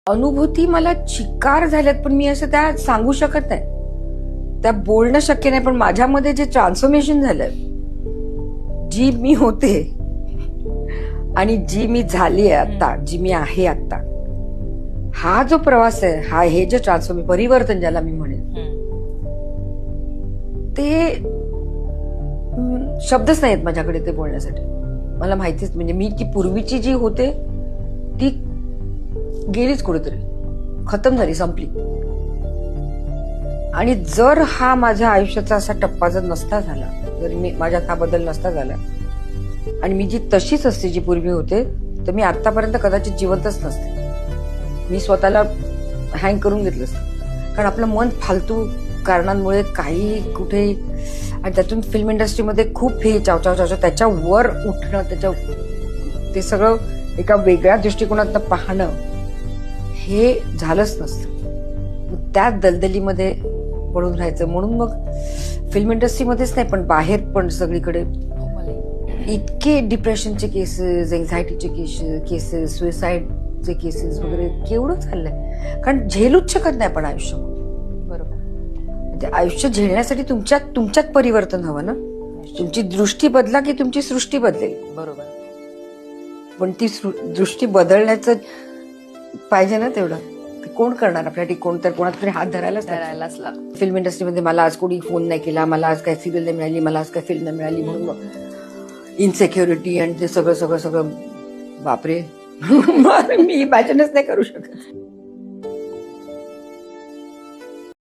अनुभूती मला चिकार झाल्यात, पण मी असं त्या सांगू शकत नाही, त्या बोलणं शक्य नाही. पण माझ्यामध्ये जे ट्रान्सफॉर्मेशन झालंय, जी मी होते आणि जी मी झाली आहे आता, जी मी आहे आता, हा जो प्रवास आहे, हे जे परिवर्तन ज्याला मी म्हणेन, ते शब्दच नाहीत माझ्याकडे ते बोलण्यासाठी. मला माहितीच, म्हणजे मी ती पूर्वीची जी होते ती गेलीच कुठेतरी, खतम झाली, संपली. आणि जर हा माझ्या आयुष्याचा असा टप्पा जर नसता झाला, जर मी माझ्यात हा बदल नसता झाला आणि मी जी तशीच असते जी पूर्वी होते, तर मी आतापर्यंत कदाचित जिवंतच नसते. मी स्वतःला हँग करून घेतलं असतं. कारण आपलं मन फालतू कारणांमुळे काही कुठे, आणि त्यातून फिल्म इंडस्ट्रीमध्ये खूप हे चावचाव त्याच्यावर उठणं, ते सगळं एका वेगळ्या दृष्टिकोनातनं पाहणं, हे झालंच नसतं. त्या दलदलीमध्ये पडून राहायचं. म्हणून मग फिल्म इंडस्ट्रीमध्येच नाही, पण बाहेर पण सगळीकडे इतके डिप्रेशनचे केसेस, एन्झायटीचे केसेस, सुसाईडचे केसेस वगैरे केवढं चाललंय. कारण झेलूच शकत नाही आपण आयुष्य. बरोबर. म्हणजे आयुष्य झेलण्यासाठी तुमच्यात परिवर्तन हवं ना. तुमची दृष्टी बदला की तुमची सृष्टी बदलेल. बरोबर. पण ती दृष्टी बदलण्याचं पाहिजे ना तेवढं. ते कोण करणार आपल्यासाठी? कोणतर कोणाचा तरी हात धरायलाच लागतं. फिल्म इंडस्ट्रीमध्ये मला आज कोणी फोन नाही केला, मला आज काय सिरियल नाही मिळाली, मला आज काय फिल्म नाही मिळाली, म्हणून इन्सेक्युरिटी आणि ते सगळं बापरे. मी इमॅजिनच नाही करू शकत.